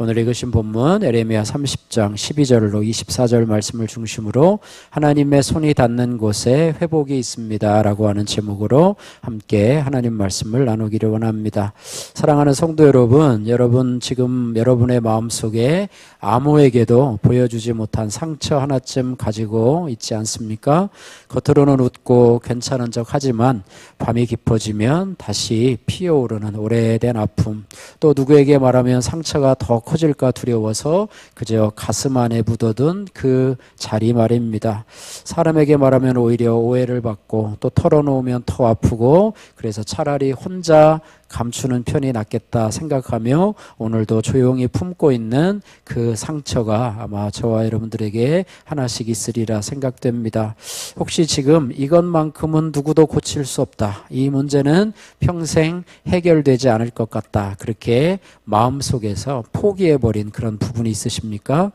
오늘 읽으신 본문 에레미야 30장 12절로 24절 말씀을 중심으로 하나님의 손이 닿는 곳에 회복이 있습니다 라고 하는 제목으로 함께 하나님 말씀을 나누기를 원합니다. 사랑하는 성도 여러분 지금 여러분의 마음속에 아무에게도 보여주지 못한 상처 하나쯤 가지고 있지 않습니까? 겉으로는 웃고 괜찮은 척 하지만 밤이 깊어지면 다시 피어오르는 오래된 아픔, 또 누구에게 말하면 상처가 더 커질까 두려워서 그저 가슴 안에 묻어둔 그 자리 말입니다. 사람에게 말하면 오히려 오해를 받고 또 털어놓으면 더 아프고, 그래서 차라리 혼자 감추는 편이 낫겠다 생각하며 오늘도 조용히 품고 있는 그 상처가 아마 저와 여러분들에게 하나씩 있으리라 생각됩니다. 혹시 지금 이것만큼은 누구도 고칠 수 없다, 이 문제는 평생 해결되지 않을 것 같다, 그렇게 마음속에서 포기해버린 그런 부분이 있으십니까?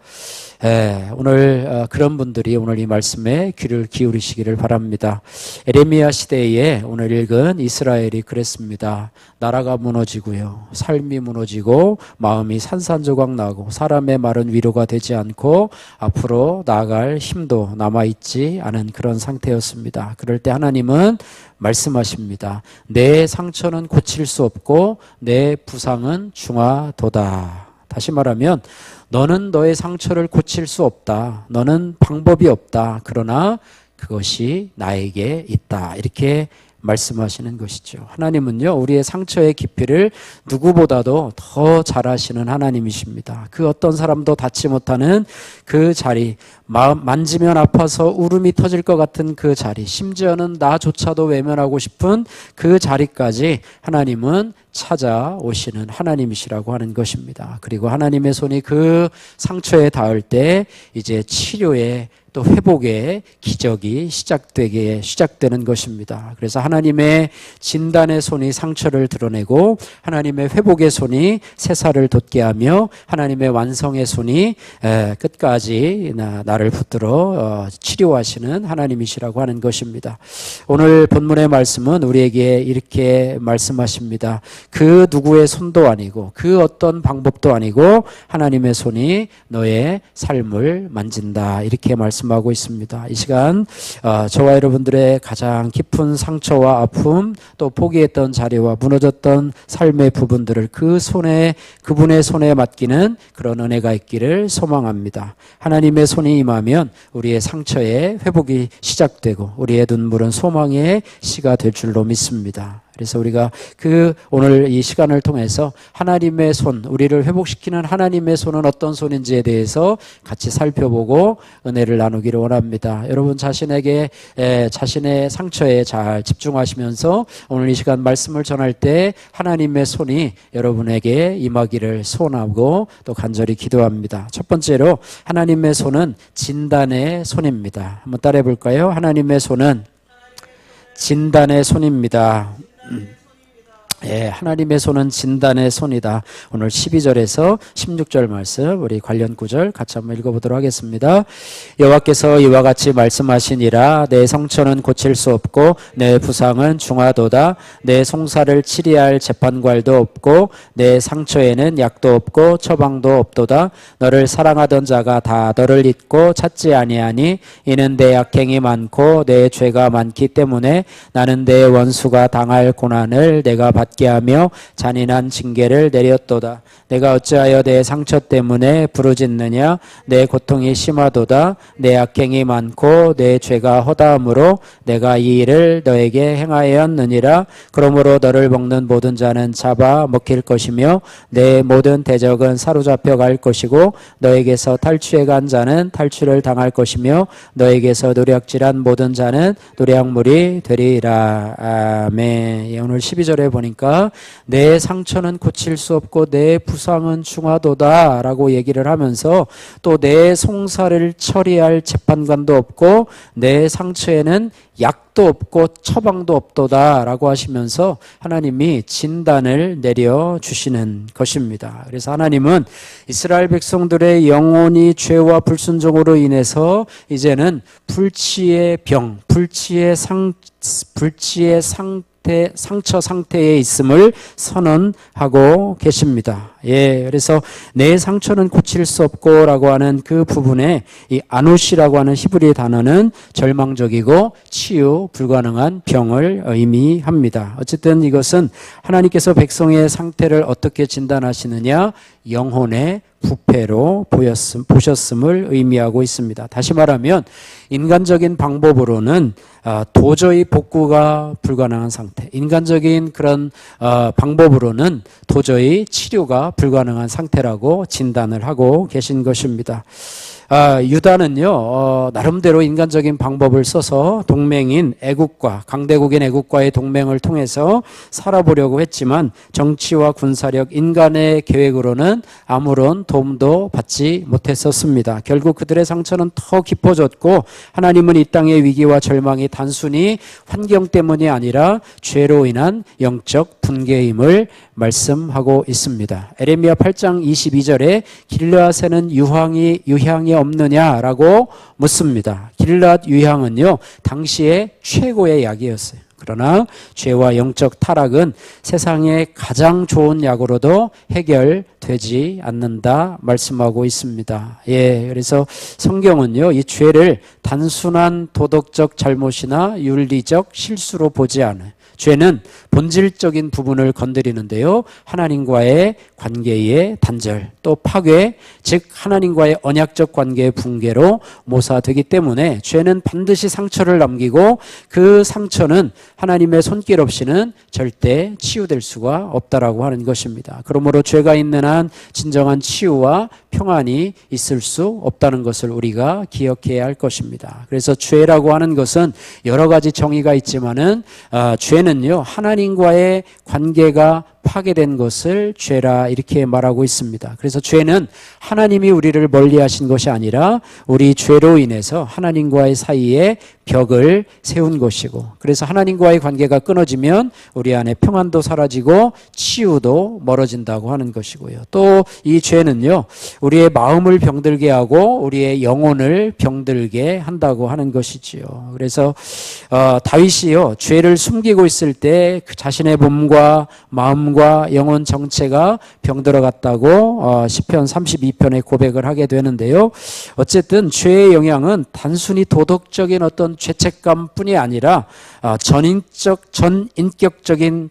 오늘 그런 분들이 오늘 이 말씀에 귀를 기울이시기를 바랍니다. 에레미야 시대에 오늘 읽은 이스라엘이 그랬습니다. 나라가 무너지고요, 삶이 무너지고 마음이 산산조각 나고 사람의 말은 위로가 되지 않고 앞으로 나아갈 힘도 남아있지 않은 그런 상태였습니다. 그럴 때 하나님은 말씀하십니다. 내 상처는 고칠 수 없고 내 부상은 중하도다. 다시 말하면 너는 너의 상처를 고칠 수 없다, 너는 방법이 없다, 그러나 그것이 나에게 있다, 이렇게 말씀하시는 것이죠. 하나님은요, 우리의 상처의 깊이를 누구보다도 더 잘 아시는 하나님이십니다. 그 어떤 사람도 닿지 못하는 그 자리, 만지면 아파서 울음이 터질 것 같은 그 자리, 심지어는 나조차도 외면하고 싶은 그 자리까지 하나님은 찾아오시는 하나님이시라고 하는 것입니다. 그리고 하나님의 손이 그 상처에 닿을 때 이제 치료의 또 회복의 기적이 시작되는 것입니다. 그래서 하나님의 진단의 손이 상처를 드러내고 하나님의 회복의 손이 새살을 돋게 하며 하나님의 완성의 손이 끝까지 나를 붙들어 치료하시는 하나님이시라고 하는 것입니다. 오늘 본문의 말씀은 우리에게 이렇게 말씀하십니다. 그 누구의 손도 아니고 그 어떤 방법도 아니고 하나님의 손이 너의 삶을 만진다, 이렇게 말씀하고 있습니다. 이 시간 저와 여러분들의 가장 깊은 상처와 아픔, 또 포기했던 자리와 무너졌던 삶의 부분들을 그분의 손에 맡기는 그런 은혜가 있기를 소망합니다. 하나님의 손이 임하면 우리의 상처의 회복이 시작되고 우리의 눈물은 소망의 씨가 될 줄로 믿습니다. 그래서 우리가 오늘 이 시간을 통해서 하나님의 손, 우리를 회복시키는 하나님의 손은 어떤 손인지에 대해서 같이 살펴보고 은혜를 나누기를 원합니다. 여러분 자신에게 자신의 상처에 잘 집중하시면서 오늘 이 시간 말씀을 전할 때 하나님의 손이 여러분에게 임하기를 소원하고 또 간절히 기도합니다. 첫 번째로 하나님의 손은 진단의 손입니다. 한번 따라해 볼까요? 하나님의 손은 진단의 손입니다. 하나님의 손은 진단의 손이다. 오늘 12절에서 16절 말씀, 우리 관련 구절 같이 한번 읽어보도록 하겠습니다. 여호와께서 이와 같이 말씀하시니라. 내 상처는 고칠 수 없고 내 부상은 중하도다. 내 송사를 치리할 재판관도 없고 내 상처에는 약도 없고 처방도 없도다. 너를 사랑하던 자가 다 너를 잊고 찾지 아니하니 이는 내 악행이 많고 내 죄가 많기 때문에 나는 내 원수가 당할 고난을 내가 받게 하며 잔인한 징계를 내렸도다. 내가 어찌하여 내 상처 때문에 부르짖느냐? 내 고통이 심하도다. 내 악행이 많고 내 죄가 허다함으로 내가 이 일을 너에게 행하였느니라. 그러므로 너를 먹는 모든 자는 잡아 먹힐 것이며 내 모든 대적은 사로잡혀 갈 것이고 너에게서 탈취해 간 자는 탈취를 당할 것이며 너에게서 노략질한 모든 자는 노략물이 되리라. 아멘. 오늘 12절에 보니까 내 상처는 고칠 수 없고 내 부상은 중하도다 라고 얘기를 하면서 또 내 송사를 처리할 재판관도 없고 내 상처에는 약도 없고 처방도 없도다 라고 하시면서 하나님이 진단을 내려주시는 것입니다. 그래서 하나님은 이스라엘 백성들의 영혼이 죄와 불순종으로 인해서 이제는 불치의 병, 불치의 상처 상태에 있음을 선언하고 계십니다. 예, 그래서 내 상처는 고칠 수 없고라고 하는 그 부분에 이 아누시라고 하는 히브리 단어는 절망적이고 치유 불가능한 병을 의미합니다. 어쨌든 이것은 하나님께서 백성의 상태를 어떻게 진단하시느냐, 영혼의 부패로 보셨음을 의미하고 있습니다. 다시 말하면 인간적인 방법으로는 도저히 복구가 불가능한 상태, 인간적인 그런 방법으로는 도저히 치료가 불가능한 상태라고 진단을 하고 계신 것입니다. 유다는요, 나름대로 인간적인 방법을 써서 동맹인 애국과, 강대국인 애국과의 동맹을 통해서 살아보려고 했지만 정치와 군사력, 인간의 계획으로는 아무런 도움도 받지 못했었습니다. 결국 그들의 상처는 더 깊어졌고 하나님은 이 땅의 위기와 절망이 단순히 환경 때문이 아니라 죄로 인한 영적 분개임을 말씀하고 있습니다. 에레미야 8장 22절에 길르앗에는 유향이 없느냐라고 묻습니다. 길르앗 유향은요, 당시의 최고의 약이었어요. 그러나 죄와 영적 타락은 세상의 가장 좋은 약으로도 해결되지 않는다 말씀하고 있습니다. 예, 그래서 성경은요, 이 죄를 단순한 도덕적 잘못이나 윤리적 실수로 보지 않아요. 죄는 본질적인 부분을 건드리는데요, 하나님과의 관계의 단절, 또 파괴, 즉 하나님과의 언약적 관계의 붕괴로 모사되기 때문에 죄는 반드시 상처를 남기고 그 상처는 하나님의 손길 없이는 절대 치유될 수가 없다라고 하는 것입니다. 그러므로 죄가 있는 한 진정한 치유와 평안이 있을 수 없다는 것을 우리가 기억해야 할 것입니다. 그래서 죄라고 하는 것은 여러 가지 정의가 있지만은 죄는요, 하나님과의 관계가 파괴된 것을 죄라 이렇게 말하고 있습니다. 그래서 죄는 하나님이 우리를 멀리하신 것이 아니라 우리 죄로 인해서 하나님과의 사이에 벽을 세운 것이고, 그래서 하나님과의 관계가 끊어지면 우리 안에 평안도 사라지고 치유도 멀어진다고 하는 것이고요. 또 이 죄는요, 우리의 마음을 병들게 하고 우리의 영혼을 병들게 한다고 하는 것이지요. 그래서 다윗이요, 죄를 숨기고 있을 때 그 자신의 몸과 마음과 영혼 정체가 병들어갔다고 시편 32편에 고백을 하게 되는데요. 어쨌든 죄의 영향은 단순히 도덕적인 어떤 죄책감뿐이 아니라 전인격적인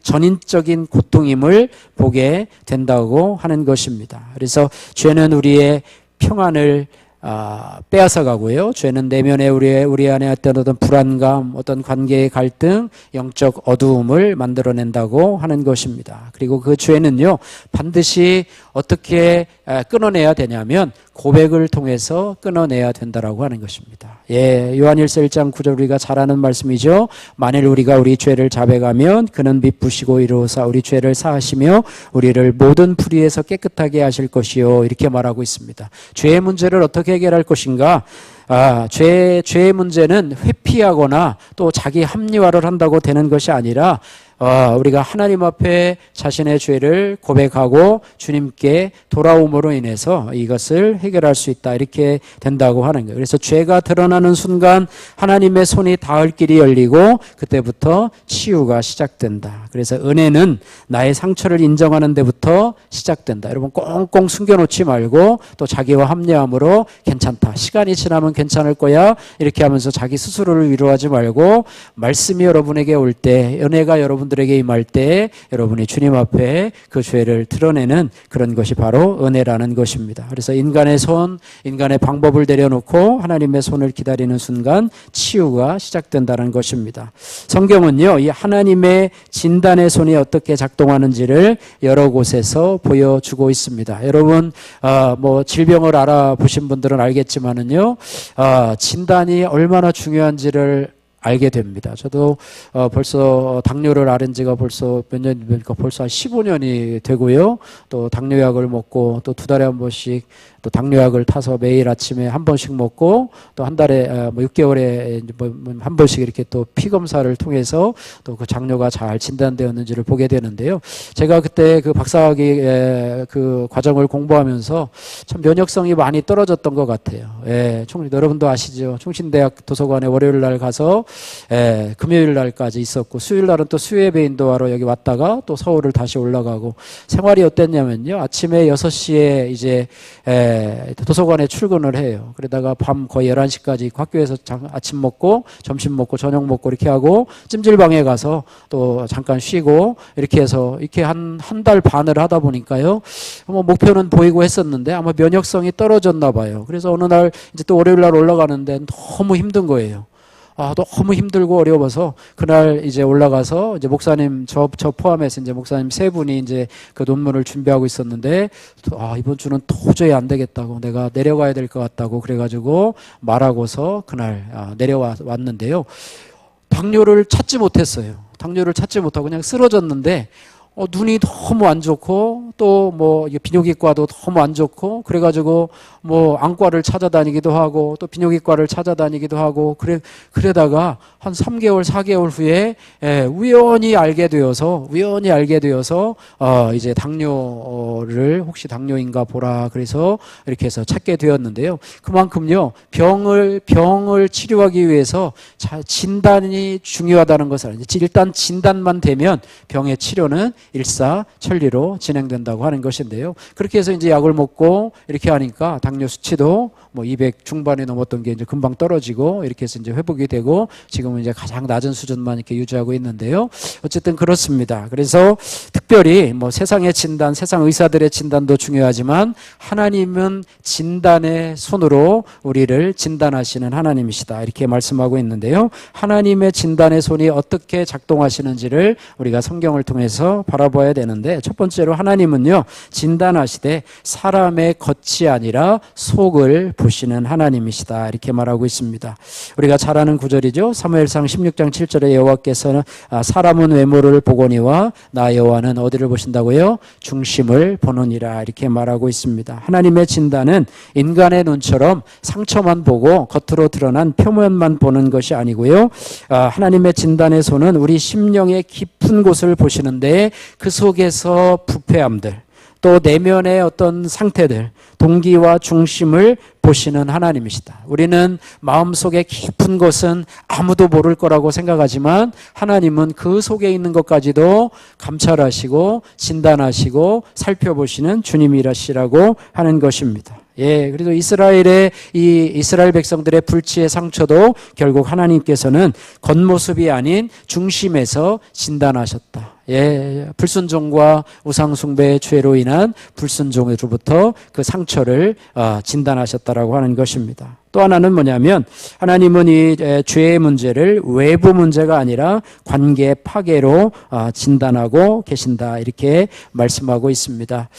고통임을 보게 된다고 하는 것입니다. 그래서 죄는 우리의 평안을 빼앗아 가고요. 죄는 내면에 우리 안에 어떤 불안감, 어떤 관계의 갈등, 영적 어두움을 만들어낸다고 하는 것입니다. 그리고 그 죄는요, 반드시 어떻게 끊어내야 되냐면 고백을 통해서 끊어내야 된다라고 하는 것입니다. 예, 요한일서 1장 9절 우리가 잘 아는 말씀이죠. 만일 우리가 우리 죄를 자백하면 그는 미쁘시고 이로사 우리 죄를 사하시며 우리를 모든 불의에서 깨끗하게 하실 것이요, 이렇게 말하고 있습니다. 죄의 문제를 어떻게 해결할 것인가? 죄의 문제는 회피하거나 또 자기 합리화를 한다고 되는 것이 아니라 우리가 하나님 앞에 자신의 죄를 고백하고 주님께 돌아옴으로 인해서 이것을 해결할 수 있다, 이렇게 된다고 하는 거예요. 그래서 죄가 드러나는 순간 하나님의 손이 닿을 길이 열리고 그때부터 치유가 시작된다. 그래서 은혜는 나의 상처를 인정하는 데부터 시작된다. 여러분 꽁꽁 숨겨놓지 말고 또 자기와 합리함으로 괜찮다, 시간이 지나면 괜찮을 거야, 이렇게 하면서 자기 스스로를 위로하지 말고 말씀이 여러분에게 올 때, 은혜가 여러분들에게 임할 때 여러분이 주님 앞에 그 죄를 드러내는 그런 것이 바로 은혜라는 것입니다. 그래서 인간의 손, 인간의 방법을 내려놓고 하나님의 손을 기다리는 순간 치유가 시작된다는 것입니다. 성경은요, 이 하나님의 진단의 손이 어떻게 작동하는지를 여러 곳에서 보여주고 있습니다. 여러분 질병을 알아보신 분들은 알겠지만은요, 진단이 얼마나 중요한지를 알게 됩니다. 저도 벌써 당뇨를 앓은 지가 벌써 몇 년이니까 벌써 한 15년이 되고요. 또 당뇨약을 먹고 또 2달에 한 번씩 또 당뇨약을 타서 매일 아침에 한 번씩 먹고 또 한 달에 6개월에 한 번씩 이렇게 또 피 검사를 통해서 또 그 장뇨가 잘 진단되었는지를 보게 되는데요. 제가 그때 그 박사학위 그 과정을 공부하면서 참 면역성이 많이 떨어졌던 것 같아요. 예, 여러분도 아시죠? 충신대학 도서관에 월요일 날 가서 금요일 날까지 있었고 수요일 날은 또 수요예배 인도하러 여기 왔다가 또 서울을 다시 올라가고 생활이 어땠냐면요. 아침에 6시에 이제 도서관에 출근을 해요. 그러다가 밤 거의 11시까지 학교에서 아침 먹고 점심 먹고 저녁 먹고 이렇게 하고 찜질방에 가서 또 잠깐 쉬고 이렇게 해서 이렇게 한 달 반을 하다 보니까요. 뭐 목표는 보이고 했었는데 아마 면역성이 떨어졌나 봐요. 그래서 어느 날 이제 또 월요일 날 올라가는데 너무 힘든 거예요. 너무 힘들고 어려워서 그날 이제 올라가서 이제 목사님 저 포함해서 이제 목사님 세 분이 이제 그 논문을 준비하고 있었는데 이번 주는 도저히 안 되겠다고 내가 내려가야 될 것 같다고 그래가지고 말하고서 그날 내려왔는데요. 당뇨를 찾지 못했어요. 당뇨를 찾지 못하고 그냥 쓰러졌는데 눈이 너무 안 좋고 또 뭐 비뇨기과도 너무 안 좋고 그래가지고 뭐 안과를 찾아다니기도 하고 또 비뇨기과를 찾아다니기도 하고 그러다가 한 3개월 4개월 후에 우연히 알게 되어서 이제 당뇨를 혹시 당뇨인가 보라 그래서 이렇게 해서 찾게 되었는데요. 그만큼요 병을 치료하기 위해서 진단이 중요하다는 것을 알죠. 일단 진단만 되면 병의 치료는 일사천리로 진행된다고 하는 것인데요. 그렇게 해서 이제 약을 먹고 이렇게 하니까 당뇨 수치도 뭐 200 중반이 넘었던 게 이제 금방 떨어지고 이렇게 해서 이제 회복이 되고 지금은 이제 가장 낮은 수준만 이렇게 유지하고 있는데요. 어쨌든 그렇습니다. 그래서 특별히 뭐 세상의 진단, 세상 의사들의 진단도 중요하지만 하나님은 진단의 손으로 우리를 진단하시는 하나님이시다. 이렇게 말씀하고 있는데요. 하나님의 진단의 손이 어떻게 작동하시는지를 우리가 성경을 통해서 바라봐야 되는데 첫 번째로 하나님은요. 진단하시되 사람의 겉이 아니라 속을 보시는 하나님이시다. 이렇게 말하고 있습니다. 우리가 잘 아는 구절이죠. 사무엘상 16장 7절에 여호와께서는 사람은 외모를 보거니와 나 여호와는 어디를 보신다고요? 중심을 보느니라. 이렇게 말하고 있습니다. 하나님의 진단은 인간의 눈처럼 상처만 보고 겉으로 드러난 표면만 보는 것이 아니고요. 하나님의 진단의 손은 우리 심령의 깊은 곳을 보시는데 그 속에서 부패함들 또 내면의 어떤 상태들, 동기와 중심을 보시는 하나님이시다. 우리는 마음속에 깊은 것은 아무도 모를 거라고 생각하지만 하나님은 그 속에 있는 것까지도 감찰하시고 진단하시고 살펴보시는 주님이라시라고 하는 것입니다. 그래서 이스라엘 백성들의 불치의 상처도 결국 하나님께서는 겉모습이 아닌 중심에서 진단하셨다. 불순종과 우상숭배의 죄로 인한 불순종으로부터 그 상처를 진단하셨다라고 하는 것입니다. 또 하나는 뭐냐면 하나님은 이 죄의 문제를 외부 문제가 아니라 관계 파괴로 진단하고 계신다. 이렇게 말씀하고 있습니다.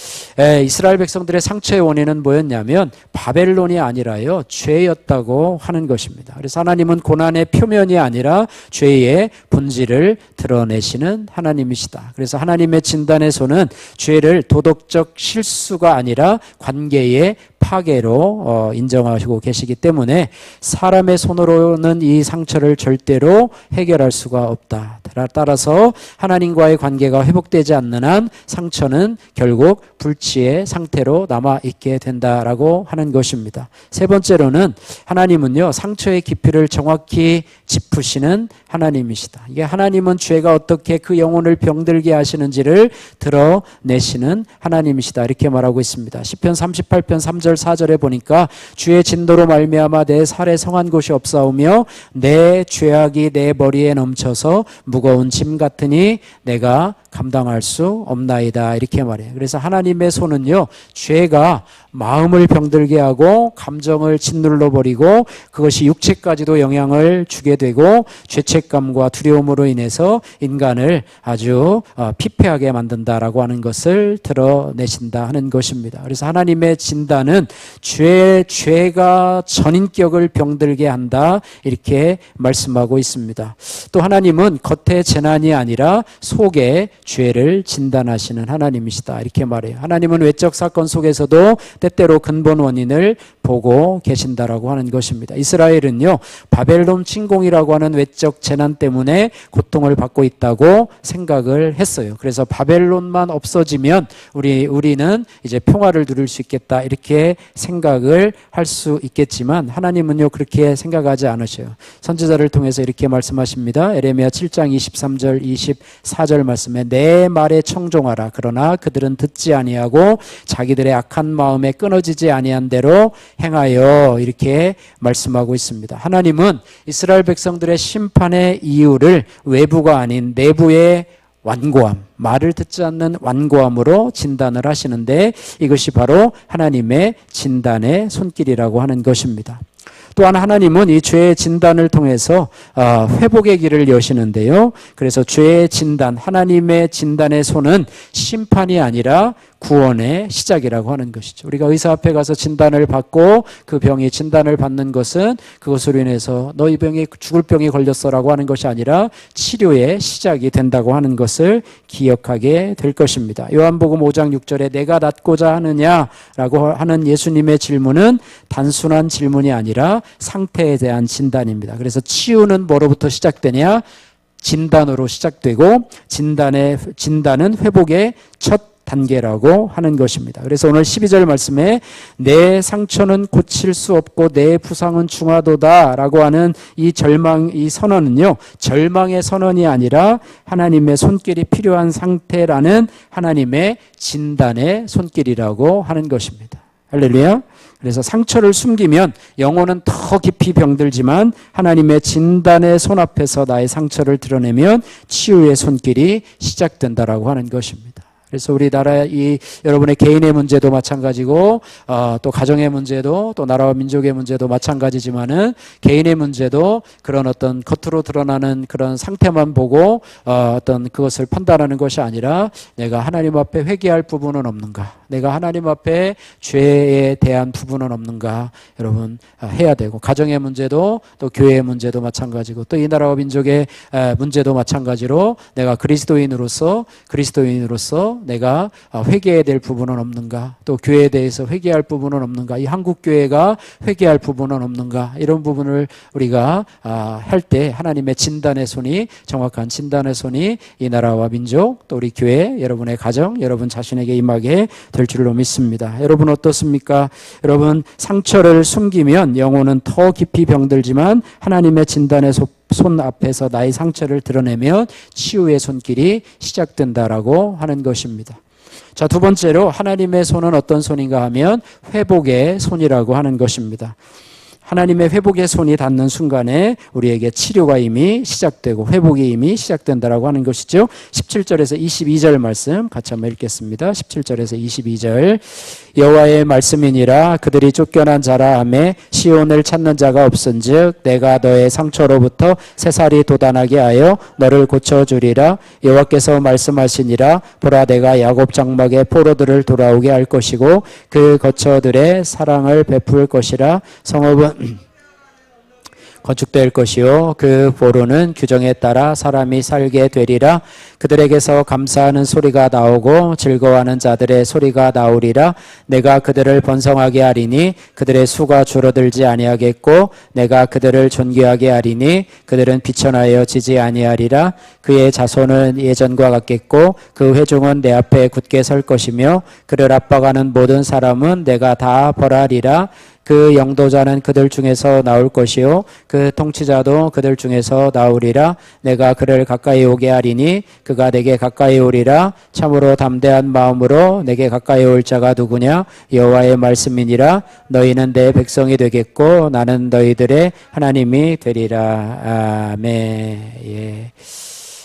이스라엘 백성들의 상처의 원인은 뭐였냐면 바벨론이 아니라요. 죄였다고 하는 것입니다. 그래서 하나님은 고난의 표면이 아니라 죄의 본질을 드러내시는 하나님이시다. 그래서 하나님의 진단의 손은 죄를 도덕적 실수가 아니라 관계의 파괴로 인정하시고 계시기 때문에 사람의 손으로는 이 상처를 절대로 해결할 수가 없다. 따라서 하나님과의 관계가 회복되지 않는 한 상처는 결국 불치의 상태로 남아있게 된다라고 하는 것입니다. 세 번째로는 하나님은요, 상처의 깊이를 정확히 짚으시는 하나님이시다. 이게 하나님은 죄가 어떻게 그 영혼을 병들게 하시는지를 드러내시는 하나님이시다. 이렇게 말하고 있습니다. 시편 38편 3절 4절에 보니까 주의 진노로 말미암아 내 살에 성한 곳이 없사오며 내 죄악이 내 머리에 넘쳐서 무거운 짐 같으니 내가 감당할 수 없나이다. 이렇게 말해요. 그래서 하나님의 손은요, 죄가 마음을 병들게 하고 감정을 짓눌러 버리고 그것이 육체까지도 영향을 주게 되고 죄책감과 두려움으로 인해서 인간을 아주 피폐하게 만든다라고 하는 것을 드러내신다 하는 것입니다. 그래서 하나님의 진단은 죄가 전인격을 병들게 한다. 이렇게 말씀하고 있습니다. 또 하나님은 겉의 재난이 아니라 속의 죄를 진단하시는 하나님이시다. 이렇게 말해요. 하나님은 외적 사건 속에서도 때때로 근본 원인을 보고 계신다라고 하는 것입니다. 이스라엘은요, 바벨론 침공이라고 하는 외적 재난 때문에 고통을 받고 있다고 생각을 했어요. 그래서 바벨론만 없어지면 우리는 이제 평화를 누릴 수 있겠다, 이렇게 생각을 할 수 있겠지만 하나님은요, 그렇게 생각하지 않으셔요. 선지자를 통해서 이렇게 말씀하십니다. 에레미야 7장 23절 24절 말씀에 내 말에 청종하라. 그러나 그들은 듣지 아니하고 자기들의 악한 마음에 끊어지지 아니한 대로 행하여, 이렇게 말씀하고 있습니다. 하나님은 이스라엘 백성들의 심판의 이유를 외부가 아닌 내부의 완고함, 말을 듣지 않는 완고함으로 진단을 하시는데, 이것이 바로 하나님의 진단의 손길이라고 하는 것입니다. 또한 하나님은 이 죄의 진단을 통해서 회복의 길을 여시는데요. 그래서 죄의 진단, 하나님의 진단의 손은 심판이 아니라 구원의 시작이라고 하는 것이죠. 우리가 의사 앞에 가서 진단을 받고 그 병이 진단을 받는 것은 그것으로 인해서 너 이 병이 죽을 병이 걸렸어라고 하는 것이 아니라 치료의 시작이 된다고 하는 것을 기억하게 될 것입니다. 요한복음 5장 6절에 내가 낫고자 하느냐라고 하는 예수님의 질문은 단순한 질문이 아니라 상태에 대한 진단입니다. 그래서 치유는 뭐로부터 시작되냐? 진단으로 시작되고, 진단은 회복의 첫 단계라고 하는 것입니다. 그래서 오늘 12절 말씀에 내 상처는 고칠 수 없고 내 부상은 중하도다 라고 하는 이 선언은요, 절망의 선언이 아니라 하나님의 손길이 필요한 상태라는 하나님의 진단의 손길이라고 하는 것입니다. 할렐루야. 그래서 상처를 숨기면 영혼은 더 깊이 병들지만 하나님의 진단의 손 앞에서 나의 상처를 드러내면 치유의 손길이 시작된다라고 하는 것입니다. 그래서 우리나라 여러분의 개인의 문제도 마찬가지고 또 가정의 문제도 또 나라와 민족의 문제도 마찬가지지만은 개인의 문제도 그런 어떤 겉으로 드러나는 그런 상태만 보고 어떤 그것을 판단하는 것이 아니라 내가 하나님 앞에 회개할 부분은 없는가, 내가 하나님 앞에 죄에 대한 부분은 없는가, 여러분 해야 되고, 가정의 문제도 또 교회의 문제도 마찬가지고 또 이 나라와 민족의 문제도 마찬가지로 내가 그리스도인으로서 내가 회개해야 될 부분은 없는가, 또 교회에 대해서 회개할 부분은 없는가, 이 한국교회가 회개할 부분은 없는가, 이런 부분을 우리가 할 때 하나님의 진단의 손이, 정확한 진단의 손이 이 나라와 민족 또 우리 교회, 여러분의 가정, 여러분 자신에게 임하게 될 줄로 믿습니다. 여러분 어떻습니까? 여러분 상처를 숨기면 영혼은 더 깊이 병들지만 하나님의 진단의 손 앞에서 나의 상처를 드러내면 치유의 손길이 시작된다라고 하는 것입니다. 자, 두 번째로 하나님의 손은 어떤 손인가 하면 회복의 손이라고 하는 것입니다. 하나님의 회복의 손이 닿는 순간에 우리에게 치료가 이미 시작되고 회복이 이미 시작된다라고 하는 것이죠. 17절에서 22절 말씀 같이 한번 읽겠습니다. 17절에서 22절. 여호와의 말씀이니라 그들이 쫓겨난 자라 하매 시온을 찾는 자가 없은즉 내가 너의 상처로부터 새살이 돋아나게 하여 너를 고쳐주리라. 여호와께서 말씀하시니라 보라 내가 야곱 장막의 포로들을 돌아오게 할 것이고 그 거처들의 사랑을 베풀 것이라. 성읍은 건축될 것이요 그 보루는 규정에 따라 사람이 살게 되리라. 그들에게서 감사하는 소리가 나오고 즐거워하는 자들의 소리가 나오리라. 내가 그들을 번성하게 하리니 그들의 수가 줄어들지 아니하겠고 내가 그들을 존귀하게 하리니 그들은 비천하여 지지 아니하리라. 그의 자손은 예전과 같겠고 그 회중은 내 앞에 굳게 설 것이며 그를 압박하는 모든 사람은 내가 다 벌하리라. 그 영도자는 그들 중에서 나올 것이요 그 통치자도 그들 중에서 나오리라. 내가 그를 가까이 오게 하리니 그가 내게 가까이 오리라. 참으로 담대한 마음으로 내게 가까이 올 자가 누구냐? 여호와의 말씀이니라. 너희는 내 백성이 되겠고 나는 너희들의 하나님이 되리라. 아멘. 예.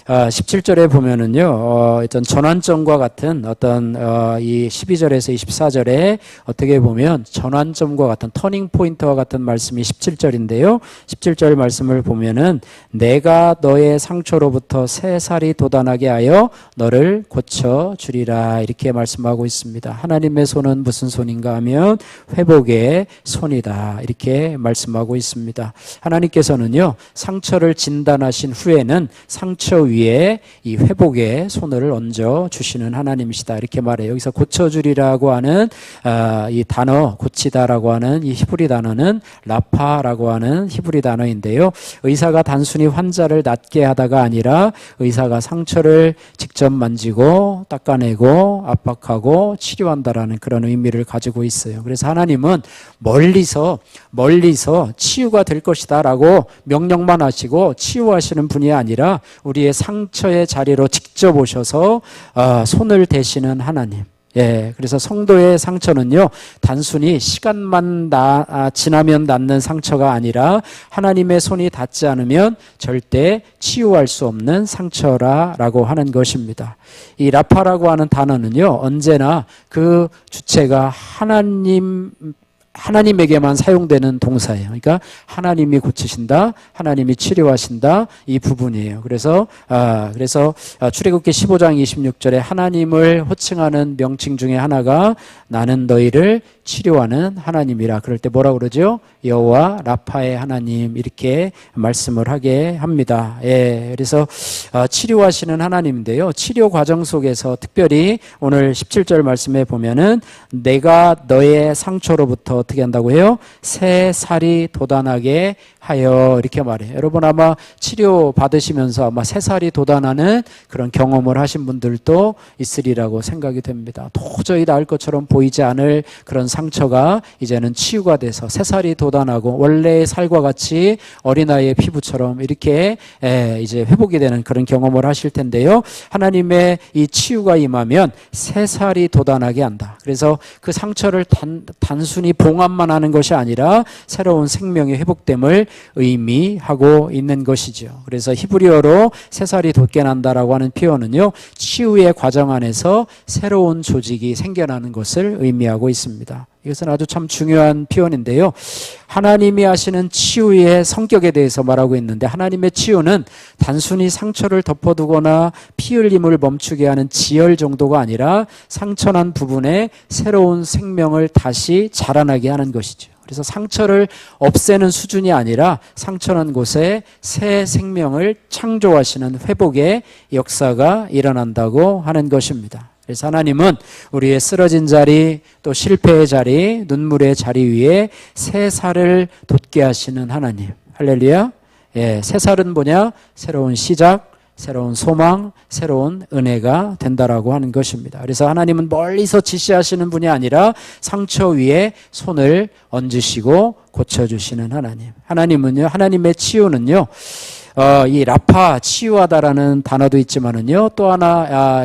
17절에 보면은요, 어떤 전환점과 같은 어떤, 이 12절에서 24절에 어떻게 보면 전환점과 같은 터닝 포인트와 같은 말씀이 17절인데요. 17절 말씀을 보면은 내가 너의 상처로부터 새살이 돋아나게 하여 너를 고쳐주리라. 이렇게 말씀하고 있습니다. 하나님의 손은 무슨 손인가 하면 회복의 손이다. 이렇게 말씀하고 있습니다. 하나님께서는요, 상처를 진단하신 후에는 상처 위에 위에 이 회복의 손을 얹어 주시는 하나님이시다 이렇게 말해요. 여기서 고쳐주리라고 하는 이 단어, 고치다라고 하는 이 히브리 단어는 라파라고 하는 히브리 단어인데요. 의사가 단순히 환자를 낫게 하다가 아니라 의사가 상처를 직접 만지고 닦아내고 압박하고 치료한다라는 그런 의미를 가지고 있어요. 그래서 하나님은 멀리서 치유가 될 것이다 라고 명령만 하시고 치유하시는 분이 아니라 우리의 상처의 자리로 직접 오셔서 손을 대시는 하나님. 예, 그래서 성도의 상처는요, 단순히 시간만 지나면 낫는 상처가 아니라 하나님의 손이 닿지 않으면 절대 치유할 수 없는 상처라고 하는 것입니다. 이 라파라고 하는 단어는요, 언제나 그 주체가 하나님에게만 사용되는 동사예요. 그러니까 하나님이 고치신다, 하나님이 치료하신다 이 부분이에요. 그래서 출애굽기 15장 26절에 하나님을 호칭하는 명칭 중에 하나가 나는 너희를 치료하는 하나님이라. 그럴 때 뭐라고 그러죠? 여호와 라파의 하나님 이렇게 말씀을 하게 합니다. 예, 그래서 치료하시는 하나님인데요. 치료 과정 속에서 특별히 오늘 17절 말씀에 보면은 내가 너의 상처로부터 어떻게 한다고 해요? 새 살이 돋아나게 하여 이렇게 말해요. 여러분 아마 치료 받으시면서 아마 새 살이 돋아나는 그런 경험을 하신 분들도 있으리라고 생각이 됩니다. 도저히 나을 것처럼 보이지 않을 그런 상처가 이제는 치유가 돼서 새 살이 돋아나고 원래의 살과 같이 어린아이의 피부처럼 이렇게 이제 회복이 되는 그런 경험을 하실 텐데요. 하나님의 이 치유가 임하면 새 살이 돋아나게 한다. 그래서 그 상처를 단순히 봉합만 하는 것이 아니라 새로운 생명의 회복됨을 의미하고 있는 것이죠. 그래서 히브리어로 새 살이 돋게 난다라고 하는 표현은요, 치유의 과정 안에서 새로운 조직이 생겨나는 것을 의미하고 있습니다. 이것은 아주 참 중요한 표현인데요. 하나님이 하시는 치유의 성격에 대해서 말하고 있는데 하나님의 치유는 단순히 상처를 덮어두거나 피 흘림을 멈추게 하는 지혈 정도가 아니라 상처난 부분에 새로운 생명을 다시 자라나게 하는 것이죠. 그래서 상처를 없애는 수준이 아니라 상처난 곳에 새 생명을 창조하시는 회복의 역사가 일어난다고 하는 것입니다. 그래서 하나님은 우리의 쓰러진 자리, 또 실패의 자리, 눈물의 자리 위에 새 살을 돋게 하시는 하나님. 할렐루야. 예, 새 살은 뭐냐? 새로운 시작, 새로운 소망, 새로운 은혜가 된다라고 하는 것입니다. 그래서 하나님은 멀리서 지시하시는 분이 아니라 상처 위에 손을 얹으시고 고쳐주시는 하나님. 하나님은요, 하나님의 치유는요, 이 라파, 치유하다라는 단어도 있지만은요, 또 하나,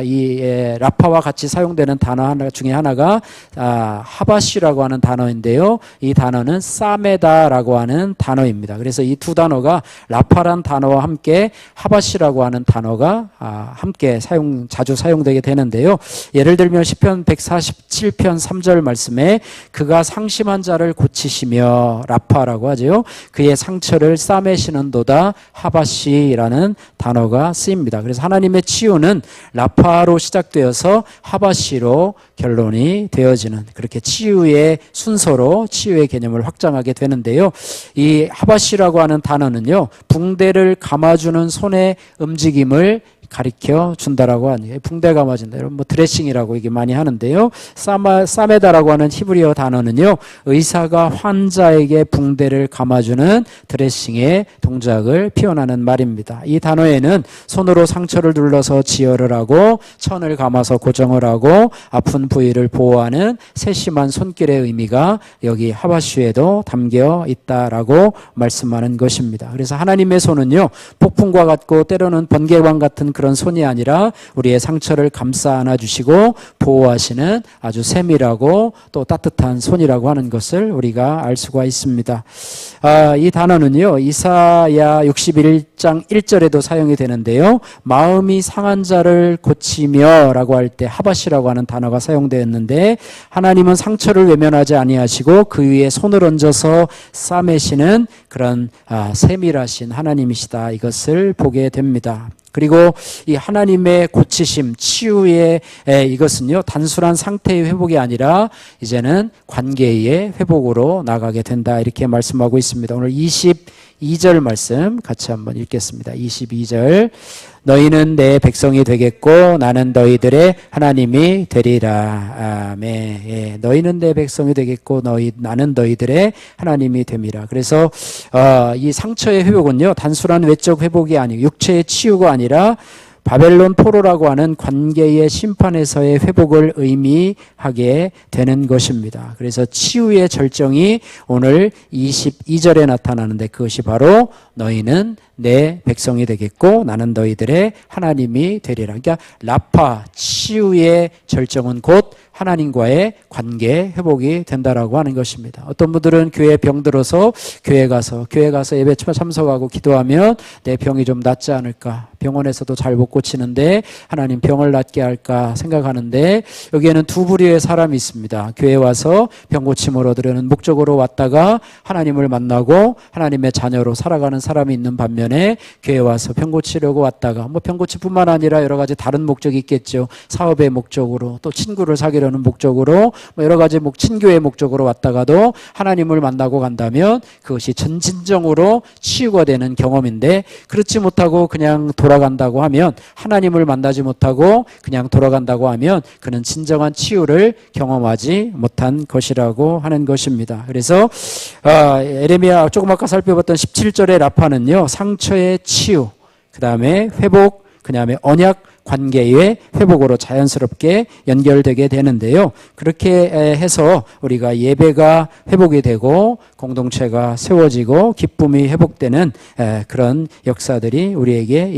라파와 같이 사용되는 단어 하나 중에 하나가, 하바시라고 하는 단어인데요. 이 단어는 싸메다라고 하는 단어입니다. 그래서 이 두 단어가 라파란 단어와 함께 하바시라고 하는 단어가, 함께 자주 사용되게 되는데요. 예를 들면 시편 147편 3절 말씀에 그가 상심한 자를 고치시며 라파라고 하죠. 그의 상처를 싸매시는도다 하바시 라는 단어가 쓰입니다. 그래서 하나님의 치유는 라파로 시작되어서 하바시로 결론이 되어지는 그렇게 치유의 순서로 치유의 개념을 확장하게 되는데요. 이 하바시라고 하는 단어는요, 붕대를 감아주는 손의 움직임을 가리켜 준다라고 하니 붕대 감아준다. 여러분 뭐 드레싱이라고 이게 많이 하는데요. 싸메다라고 하는 히브리어 단어는요, 의사가 환자에게 붕대를 감아주는 드레싱의 동작을 표현하는 말입니다. 이 단어에는 손으로 상처를 눌러서 지혈을 하고 천을 감아서 고정을 하고 아픈 부위를 보호하는 세심한 손길의 의미가 여기 하바시에도 담겨 있다라고 말씀하는 것입니다. 그래서 하나님의 손은요, 폭풍과 같고 때로는 번개광 같은 그런 손이 아니라 우리의 상처를 감싸 안아주시고 보호하시는 아주 세밀하고 또 따뜻한 손이라고 하는 것을 우리가 알 수가 있습니다. 이 단어는요, 이사야 61장 1절에도 사용이 되는데요. 마음이 상한 자를 고치며 라고 할 때 하바시라고 하는 단어가 사용되었는데 하나님은 상처를 외면하지 아니하시고 그 위에 손을 얹어서 싸매시는 그런 세밀하신 하나님이시다. 이것을 보게 됩니다. 그리고 이 하나님의 고치심, 치유의 이것은요, 단순한 상태의 회복이 아니라 이제는 관계의 회복으로 나가게 된다. 이렇게 말씀하고 있습니다. 오늘 22절 말씀 같이 한번 읽겠습니다. 22절. 너희는 내 백성이 되겠고 나는 너희들의 하나님이 되리라. 아멘. 예, 너희는 내 백성이 되겠고 나는 너희들의 하나님이 됨이라. 그래서 이 상처의 회복은요, 단순한 외적 회복이 아니고 육체의 치유가 아니라 바벨론 포로라고 하는 관계의 심판에서의 회복을 의미하게 되는 것입니다. 그래서 치유의 절정이 오늘 22절에 나타나는데, 그것이 바로 너희는 내 백성이 되겠고 나는 너희들의 하나님이 되리라. 그러니까 라파, 치유의 절정은 곧 하나님과의 관계 회복이 된다라고 하는 것입니다. 어떤 분들은 교회에 병들어서 교회 가서 예배 참석하고 기도하면 내 병이 좀 낫지 않을까, 병원에서도 잘 못 고치는데 하나님 병을 낫게 할까 생각하는데, 여기에는 두 부류의 사람이 있습니다. 교회에 와서 병 고침을 얻으려는 목적으로 왔다가 하나님을 만나고 하나님의 자녀로 살아가는 사람이 있는 반면에, 교회에 와서 병 고치려고 왔다가 병 고치뿐만 아니라 여러 가지 다른 목적이 있겠죠. 사업의 목적으로, 또 친구를 사귀려는 목적으로, 여러 가지 친교의 목적으로 왔다가도 하나님을 만나고 간다면 그것이 진정으로 치유가 되는 경험인데, 그렇지 못하고 그냥 돌아간다고 하면, 하나님을 만나지 못하고 그냥 돌아간다고 하면 그는 진정한 치유를 경험하지 못한 것이라고 하는 것입니다. 그래서 에레미야 조금 아까 살펴봤던 17절의 라파는요, 상처의 치유, 그 다음에 회복, 그 다음에 언약 관계의 회복으로 자연스럽게 연결되게 되는데요. 그렇게 해서 우리가 예배가 회복이 되고 공동체가 세워지고 기쁨이 회복되는 그런 역사들이 우리에게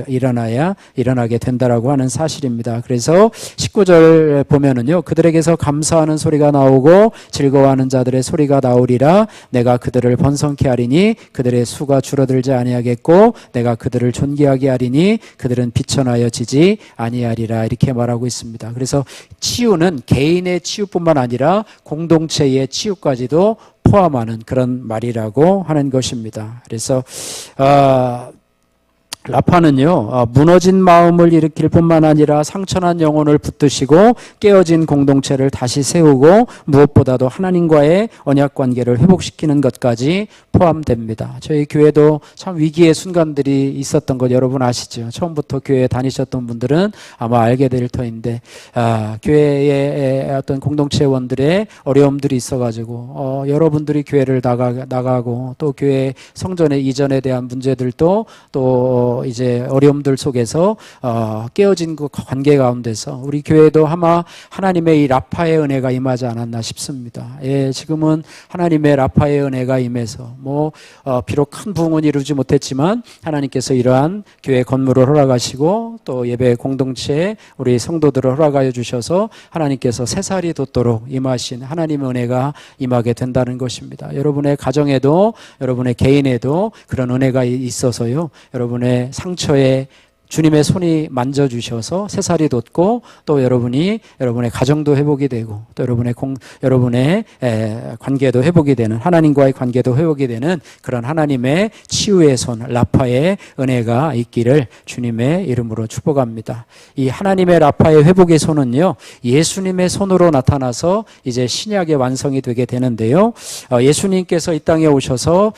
일어나게 된다라고 하는 사실입니다. 그래서 19절 보면은요, 그들에게서 감사하는 소리가 나오고 즐거워하는 자들의 소리가 나오리라. 내가 그들을 번성케 하리니 그들의 수가 줄어들지 아니하겠고 내가 그들을 존귀하게 하리니 그들은 비천하여 지지 아니하리라. 이렇게 말하고 있습니다. 그래서 치유는 개인의 치유뿐만 아니라 공동체의 치유까지도 포함하는 그런 말이라고 하는 것입니다. 그래서 라파는요, 무너진 마음을 일으킬 뿐만 아니라 상처난 영혼을 붙드시고 깨어진 공동체를 다시 세우고 무엇보다도 하나님과의 언약 관계를 회복시키는 것까지 포함됩니다. 저희 교회도 참 위기의 순간들이 있었던 것 여러분 아시죠? 처음부터 교회에 다니셨던 분들은 아마 알게 될 터인데, 교회의 어떤 공동체원들의 어려움들이 있어가지고 여러분들이 교회를 나가고 또 교회 성전의 이전에 대한 문제들도 또 이제 어려움들 속에서 깨어진 그 관계 가운데서 우리 교회도 아마 하나님의 이 라파의 은혜가 임하지 않았나 싶습니다. 예, 지금은 하나님의 라파의 은혜가 임해서 비록 큰 부흥은 이루지 못했지만 하나님께서 이러한 교회 건물을 허락하시고 또 예배 공동체에 우리 성도들을 허락하여 주셔서 하나님께서 새살이 돋도록 임하신 하나님의 은혜가 임하게 된다는 것입니다. 여러분의 가정에도 여러분의 개인에도 그런 은혜가 있어서요, 여러분의 상처에 주님의 손이 만져주셔서 새살이 돋고 또 여러분의 가정도 회복이 되고 또 여러분의 관계도 회복이 되는, 하나님과의 관계도 회복이 되는 그런 하나님의 치유의 손, 라파의 은혜가 있기를 주님의 이름으로 축복합니다. 이 하나님의 라파의 회복의 손은요, 예수님의 손으로 나타나서 이제 신약의 완성이 되게 되는데요. 예수님께서 이 땅에 오셔서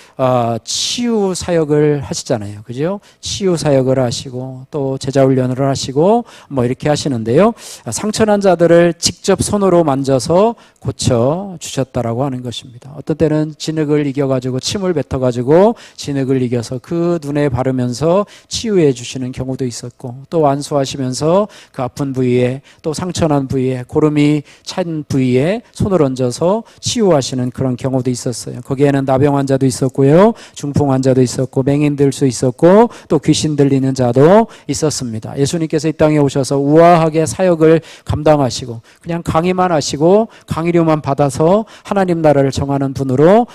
치유 사역을 하시잖아요. 그죠? 치유 사역을 하시고 또 제자 훈련을 하시고 이렇게 하시는데요. 상처난 자들을 직접 손으로 만져서 고쳐 주셨다라고 하는 것입니다. 어떤 때는 진흙을 이겨가지고 침을 뱉어가지고 진흙을 이겨서 그 눈에 바르면서 치유해 주시는 경우도 있었고, 또 안수하시면서 그 아픈 부위에 또 상처난 부위에 고름이 찬 부위에 손을 얹어서 치유하시는 그런 경우도 있었어요. 거기에는 나병 환자도 있었고요, 중풍 환자도 있었고, 맹인들 수 있었고, 또 귀신 들리는 자도 있었습니다. 예수님께서 이 땅에 오셔서 우아하게 사역을 감당하시고 그냥 강의만 하시고 강의료만 받아서 하나님 나라를 정하는 분으로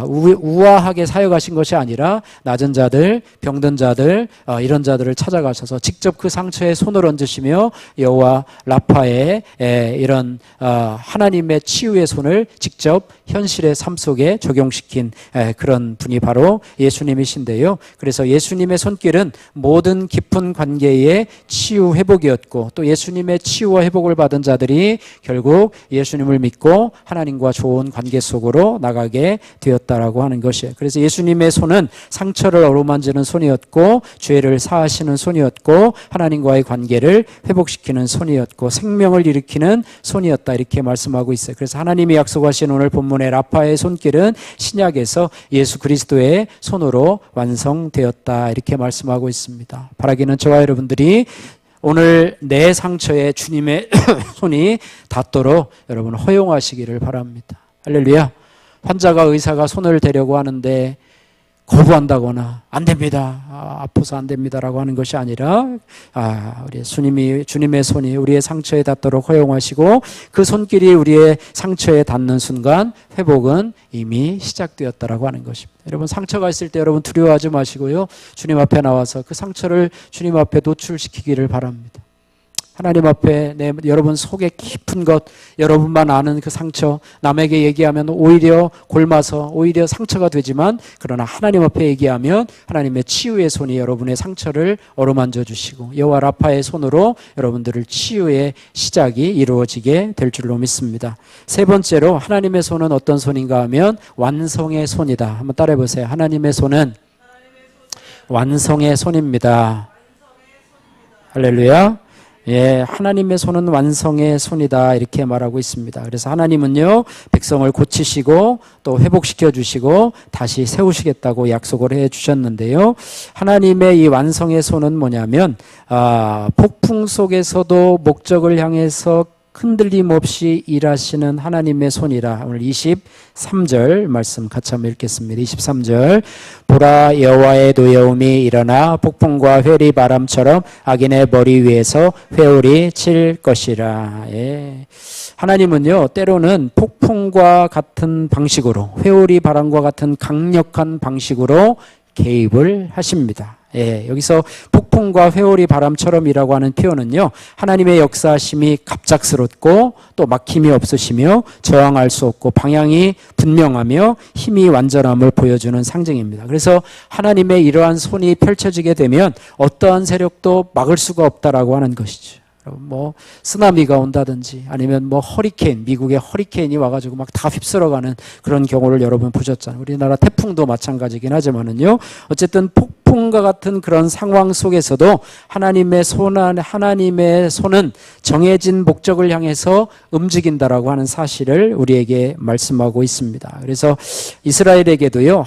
우아하게 사역하신 것이 아니라 낮은 자들, 병든 자들, 이런 자들을 찾아가셔서 직접 그 상처에 손을 얹으시며 여호와 라파의 이런 하나님의 치유의 손을 직접 현실의 삶 속에 적용시킨 그런 분이 바로 예수님이신데요. 그래서 예수님의 손길은 모든 깊은 좋은 관계의 치유 회복이었고 또 예수님의 치유와 회복을 받은 자들이 결국 예수님을 믿고 하나님과 좋은 관계 속으로 나가게 되었다라고 하는 것이에요. 그래서 예수님의 손은 상처를 어루만지는 손이었고 죄를 사하시는 손이었고 하나님과의 관계를 회복시키는 손이었고 생명을 일으키는 손이었다 이렇게 말씀하고 있어요. 그래서 하나님이 약속하신 오늘 본문의 라파의 손길은 신약에서 예수 그리스도의 손으로 완성되었다 이렇게 말씀하고 있습니다. 바라기는 저와 여러분들이 오늘 내 상처에 주님의 손이 닿도록 여러분 허용하시기를 바랍니다. 할렐루야. 환자가 의사가 손을 대려고 하는데 거부한다거나 안 됩니다. 아파서 안 됩니다라고 하는 것이 아니라 우리 주님의 손이 우리의 상처에 닿도록 허용하시고 그 손길이 우리의 상처에 닿는 순간 회복은 이미 시작되었다라고 하는 것입니다. 여러분 상처가 있을 때 여러분 두려워하지 마시고요. 주님 앞에 나와서 그 상처를 주님 앞에 노출시키기를 바랍니다. 하나님 앞에 여러분 속에 깊은 것, 여러분만 아는 그 상처, 남에게 얘기하면 오히려 골마서 오히려 상처가 되지만 그러나 하나님 앞에 얘기하면 하나님의 치유의 손이 여러분의 상처를 어루만져 주시고 여호와 라파의 손으로 여러분들을 치유의 시작이 이루어지게 될 줄로 믿습니다. 세 번째로 하나님의 손은 어떤 손인가 하면 완성의 손이다. 한번 따라해 보세요. 하나님의 손은 완성의 손입니다. 할렐루야. 하나님의 손은 완성의 손이다 이렇게 말하고 있습니다. 그래서 하나님은요 백성을 고치시고 또 회복시켜 주시고 다시 세우시겠다고 약속을 해 주셨는데요. 하나님의 이 완성의 손은 뭐냐면 폭풍 속에서도 목적을 향해서 흔들림 없이 일하시는 하나님의 손이라. 오늘 23절 말씀 같이 한번 읽겠습니다. 23절 보라 여호와의 노여움이 일어나 폭풍과 회리 바람처럼 악인의 머리 위에서 회오리 칠 것이라. 하나님은요 때로는 폭풍과 같은 방식으로 회오리 바람과 같은 강력한 방식으로 개입을 하십니다. 여기서 폭풍과 회오리 바람처럼이라고 하는 표현은요 하나님의 역사심이 갑작스럽고 또 막힘이 없으시며 저항할 수 없고 방향이 분명하며 힘이 완전함을 보여주는 상징입니다. 그래서 하나님의 이러한 손이 펼쳐지게 되면 어떠한 세력도 막을 수가 없다라고 하는 것이죠. 뭐 쓰나미가 온다든지 아니면 뭐 허리케인, 미국의 허리케인이 와가지고 막 다 휩쓸어가는 그런 경우를 여러분 보셨잖아요. 우리나라 태풍도 마찬가지긴 하지만은요. 어쨌든 폭풍과 같은 그런 상황 속에서도 하나님의 손은 정해진 목적을 향해서 움직인다라고 하는 사실을 우리에게 말씀하고 있습니다. 그래서 이스라엘에게도요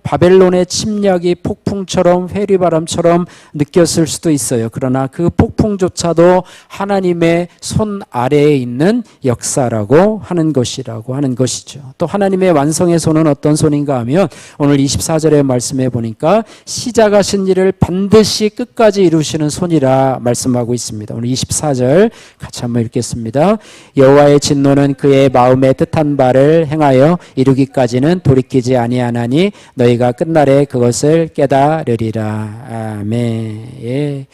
바벨론의 침략이 폭풍처럼 회리바람처럼 느꼈을 수도 있어요. 그러나 그 폭풍조차도 하나님의 손 아래에 있는 역사라고 하는 것이라고 하는 것이죠. 또 하나님의 완성의 손은 어떤 손인가 하면 오늘 24절의 말씀에 보니까 시작하신 일을 반드시 끝까지 이루시는 손이라 말씀하고 있습니다. 오늘 24절 같이 한번 읽겠습니다. 여호와의 진노는 그의 마음에 뜻한 바를 행하여 이루기까지는 돌이키지 아니하나니 너희가 끝날에 그것을 깨달으리라. 아멘.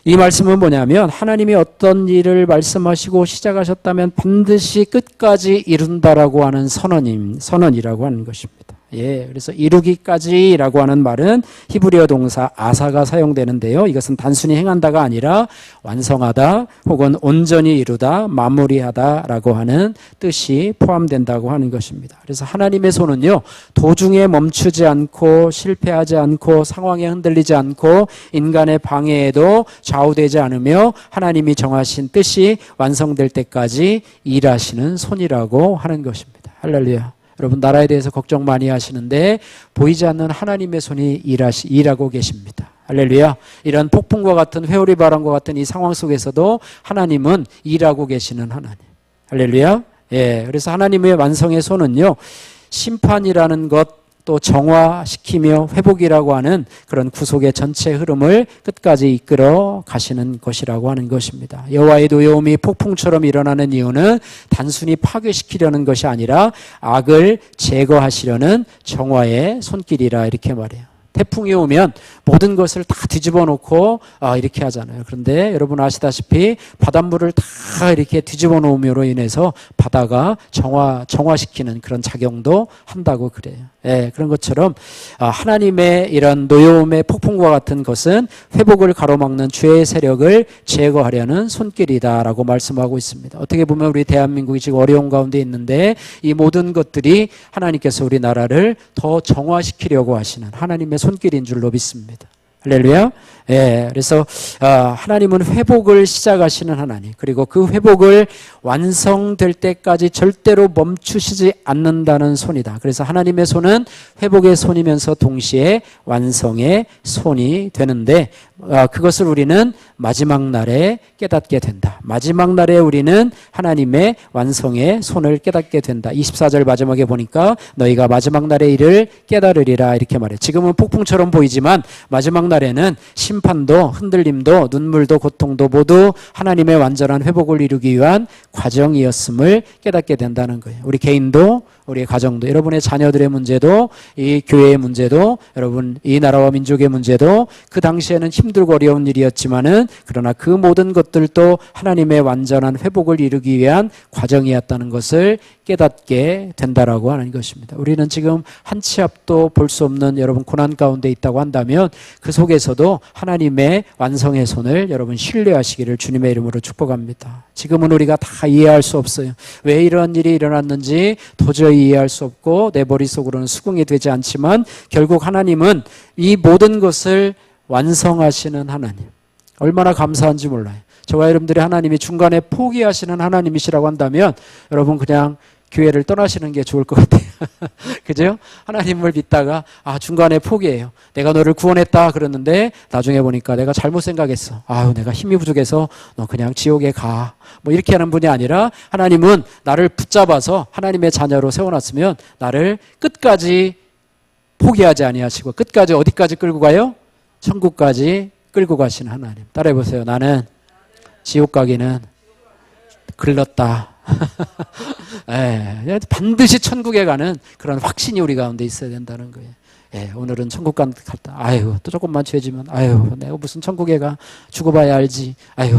이 말씀은 뭐냐면 하나님이 어떤 일을 말씀하시고 시작하셨다면 반드시 끝까지 이룬다라고 하는 선언이라고 하는 것입니다. 그래서 이루기까지라고 하는 말은 히브리어 동사 아사가 사용되는데요. 이것은 단순히 행한다가 아니라 완성하다 혹은 온전히 이루다, 마무리하다라고 하는 뜻이 포함된다고 하는 것입니다. 그래서 하나님의 손은요, 도중에 멈추지 않고 실패하지 않고 상황에 흔들리지 않고 인간의 방해에도 좌우되지 않으며 하나님이 정하신 뜻이 완성될 때까지 일하시는 손이라고 하는 것입니다. 할렐루야. 여러분 나라에 대해서 걱정 많이 하시는데 보이지 않는 하나님의 손이 일하고 계십니다. 할렐루야. 이런 폭풍과 같은 회오리 바람과 같은 이 상황 속에서도 하나님은 일하고 계시는 하나님. 할렐루야. 그래서 하나님의 완성의 손은요, 심판이라는 것 또 정화시키며 회복이라고 하는 그런 구속의 전체 흐름을 끝까지 이끌어 가시는 것이라고 하는 것입니다. 여호와의 노여움이 폭풍처럼 일어나는 이유는 단순히 파괴시키려는 것이 아니라 악을 제거하시려는 정화의 손길이라 이렇게 말해요. 태풍이 오면 모든 것을 다 뒤집어 놓고 이렇게 하잖아요. 그런데 여러분 아시다시피 바닷물을 다 이렇게 뒤집어 놓음으로 인해서 바다가 정화시키는 그런 작용도 한다고 그래요. 예, 그런 것처럼 하나님의 이런 노여움의 폭풍과 같은 것은 회복을 가로막는 죄의 세력을 제거하려는 손길이다라고 말씀하고 있습니다. 어떻게 보면 우리 대한민국이 지금 어려운 가운데 있는데 이 모든 것들이 하나님께서 우리나라를 더 정화시키려고 하시는 하나님의 손길인 줄로 믿습니다. 할렐루야. 예, 그래서 하나님은 회복을 시작하시는 하나님, 그리고 그 회복을 완성될 때까지 절대로 멈추시지 않는다는 손이다. 그래서 하나님의 손은 회복의 손이면서 동시에 완성의 손이 되는데 그것을 우리는 마지막 날에 깨닫게 된다. 마지막 날에 우리는 하나님의 완성의 손을 깨닫게 된다. 24절 마지막에 보니까 너희가 마지막 날의 일을 깨달으리라 이렇게 말해요. 지금은 폭풍처럼 보이지만 마지막 날에는 심판도 흔들림도 눈물도 고통도 모두 하나님의 완전한 회복을 이루기 위한 과정이었음을 깨닫게 된다는 거예요. 우리 개인도 우리의 가정도 여러분의 자녀들의 문제도 이 교회의 문제도 여러분 이 나라와 민족의 문제도 그 당시에는 힘들고 어려운 일이었지만은 그러나 그 모든 것들도 하나님의 완전한 회복을 이루기 위한 과정이었다는 것을 깨닫게 된다라고 하는 것입니다. 우리는 지금 한 치 앞도 볼 수 없는 여러분 고난 가운데 있다고 한다면 그 속에서도 하나님의 완성의 손을 여러분 신뢰하시기를 주님의 이름으로 축복합니다. 지금은 우리가 다 이해할 수 없어요. 왜 이런 일이 일어났는지 도저히 이해할 수 없고 내 머릿속으로는 수긍이 되지 않지만 결국 하나님은 이 모든 것을 완성하시는 하나님, 얼마나 감사한지 몰라요. 저와 여러분들이 하나님이 중간에 포기하시는 하나님이시라고 한다면 여러분 그냥 교회를 떠나시는 게 좋을 것 같아요. 그죠? 하나님을 믿다가 중간에 포기해요. 내가 너를 구원했다 그러는데 나중에 보니까 내가 잘못 생각했어. 내가 힘이 부족해서 너 그냥 지옥에 가. 뭐 이렇게 하는 분이 아니라 하나님은 나를 붙잡아서 하나님의 자녀로 세워놨으면 나를 끝까지 포기하지 아니하시고 끝까지 어디까지 끌고 가요? 천국까지 끌고 가시는 하나님. 따라해보세요. 나는 지옥 가기는 글렀다. 반드시 천국에 가는 그런 확신이 우리 가운데 있어야 된다는 거예요. 오늘은 천국 갔다. 또 조금만 죄지면, 내가 무슨 천국에 가. 죽어봐야 알지.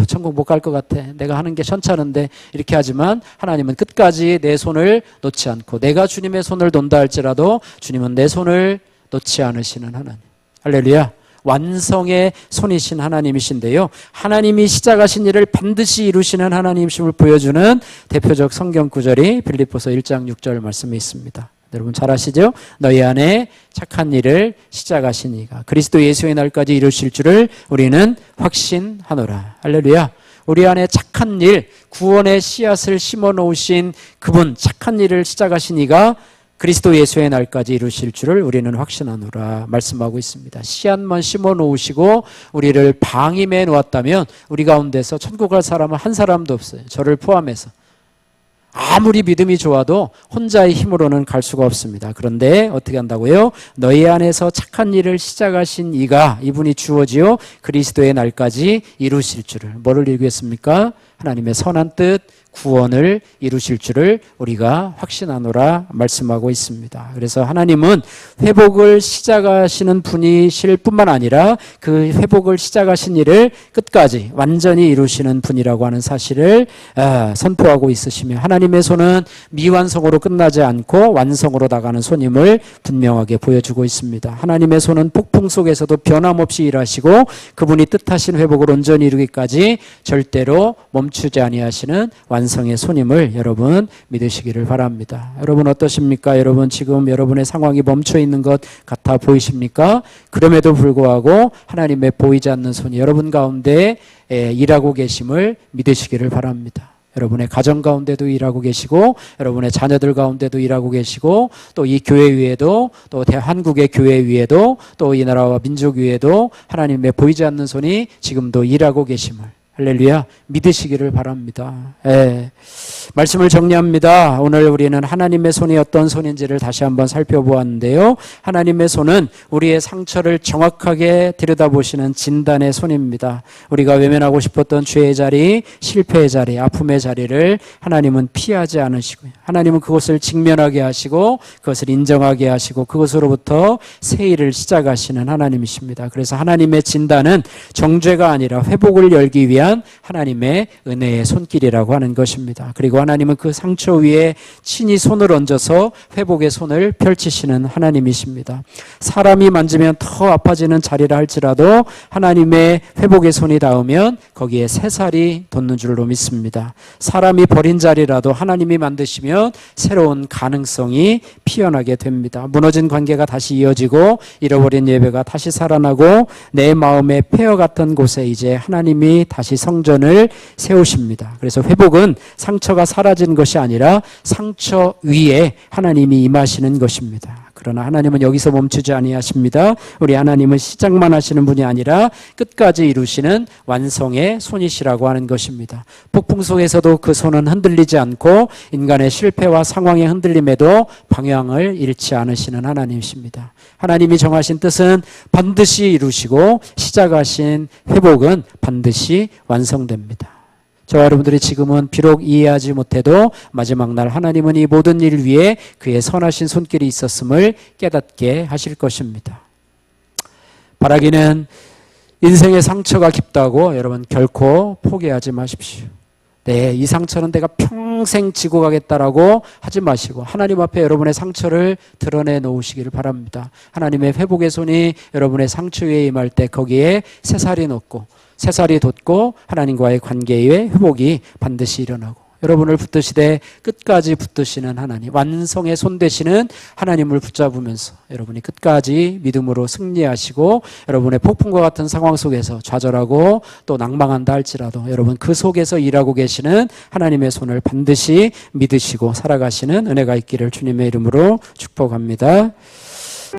천국 못 갈 것 같아. 내가 하는 게 현찮은데. 이렇게 하지만 하나님은 끝까지 내 손을 놓지 않고 내가 주님의 손을 놓는다 할지라도 주님은 내 손을 놓지 않으시는 하나님. 할렐루야. 완성의 손이신 하나님이신데요. 하나님이 시작하신 일을 반드시 이루시는 하나님이심을 보여주는 대표적 성경 구절이 빌립보서 1장 6절 말씀에 있습니다. 여러분 잘 아시죠? 너희 안에 착한 일을 시작하신 이가 그리스도 예수의 날까지 이루실 줄을 우리는 확신하노라. 할렐루야. 우리 안에 착한 일, 구원의 씨앗을 심어 놓으신 그분, 착한 일을 시작하신 이가 그리스도 예수의 날까지 이루실 줄을 우리는 확신하노라 말씀하고 있습니다. 씨앗만 심어 놓으시고 우리를 방임해 놓았다면 우리 가운데서 천국 갈 사람은 한 사람도 없어요. 저를 포함해서. 아무리 믿음이 좋아도 혼자의 힘으로는 갈 수가 없습니다. 그런데 어떻게 한다고요? 너희 안에서 착한 일을 시작하신 이분이 주어지요 그리스도의 날까지 이루실 줄을. 뭐를 이루겠습니까? 하나님의 선한 뜻, 구원을 이루실 줄을 우리가 확신하노라 말씀하고 있습니다. 그래서 하나님은 회복을 시작하시는 분이실 뿐만 아니라 그 회복을 시작하신 일을 끝까지 완전히 이루시는 분이라고 하는 사실을 선포하고 있으시며 하나님의 손은 미완성으로 끝나지 않고 완성으로 나가는 손임을 분명하게 보여주고 있습니다. 하나님의 손은 폭풍 속에서도 변함없이 일하시고 그분이 뜻하신 회복을 온전히 이루기까지 절대로 멈추지 아니하시는 완성의 손임을 여러분 믿으시기를 바랍니다. 여러분 어떠십니까? 여러분 지금 여러분의 상황이 멈춰 있는 것 같아 보이십니까? 그럼에도 불구하고 하나님의 보이지 않는 손이 여러분 가운데 일하고 계심을 믿으시기를 바랍니다. 여러분의 가정 가운데도 일하고 계시고 여러분의 자녀들 가운데도 일하고 계시고 또 이 교회 위에도 또 한국의 교회 위에도 또 이 나라와 민족 위에도 하나님의 보이지 않는 손이 지금도 일하고 계심을 할렐루야. 믿으시기를 바랍니다. 예. 말씀을 정리합니다. 오늘 우리는 하나님의 손이 어떤 손인지를 다시 한번 살펴보았는데요. 하나님의 손은 우리의 상처를 정확하게 들여다보시는 진단의 손입니다. 우리가 외면하고 싶었던 죄의 자리, 실패의 자리, 아픔의 자리를 하나님은 피하지 않으시고요. 하나님은 그것을 직면하게 하시고 그것을 인정하게 하시고 그것으로부터 새 일을 시작하시는 하나님이십니다. 그래서 하나님의 진단은 정죄가 아니라 회복을 열기 위한 하나님의 은혜의 손길이라고 하는 것입니다. 그리고 하나님은 그 상처 위에 친히 손을 얹어서 회복의 손을 펼치시는 하나님이십니다. 사람이 만지면 더 아파지는 자리라 할지라도 하나님의 회복의 손이 닿으면 거기에 새살이 돋는 줄로 믿습니다. 사람이 버린 자리라도 하나님이 만드시면 새로운 가능성이 피어나게 됩니다. 무너진 관계가 다시 이어지고 잃어버린 예배가 다시 살아나고 내 마음의 폐허 같은 곳에 이제 하나님이 다시 성전을 세우십니다. 그래서 회복은 상처가 사라진 것이 아니라 상처 위에 하나님이 임하시는 것입니다. 그러나 하나님은 여기서 멈추지 아니하십니다. 우리 하나님은 시작만 하시는 분이 아니라 끝까지 이루시는 완성의 손이시라고 하는 것입니다. 폭풍 속에서도 그 손은 흔들리지 않고 인간의 실패와 상황의 흔들림에도 방향을 잃지 않으시는 하나님이십니다. 하나님이 정하신 뜻은 반드시 이루시고 시작하신 회복은 반드시 완성됩니다. 저와 여러분들이 지금은 비록 이해하지 못해도 마지막 날 하나님은 이 모든 일 위에 그의 선하신 손길이 있었음을 깨닫게 하실 것입니다. 바라기는 인생의 상처가 깊다고 여러분 결코 포기하지 마십시오. 네, 이 상처는 내가 평생 지고 가겠다라고 하지 마시고 하나님 앞에 여러분의 상처를 드러내 놓으시기를 바랍니다. 하나님의 회복의 손이 여러분의 상처 위에 임할 때 거기에 새살이 돋고 새살이 돋고 하나님과의 관계의 회복이 반드시 일어나고 여러분을 붙드시되 끝까지 붙드시는 하나님, 완성의 손 되시는 하나님을 붙잡으면서 여러분이 끝까지 믿음으로 승리하시고 여러분의 폭풍과 같은 상황 속에서 좌절하고 또 낭망한다 할지라도 여러분 그 속에서 일하고 계시는 하나님의 손을 반드시 믿으시고 살아가시는 은혜가 있기를 주님의 이름으로 축복합니다.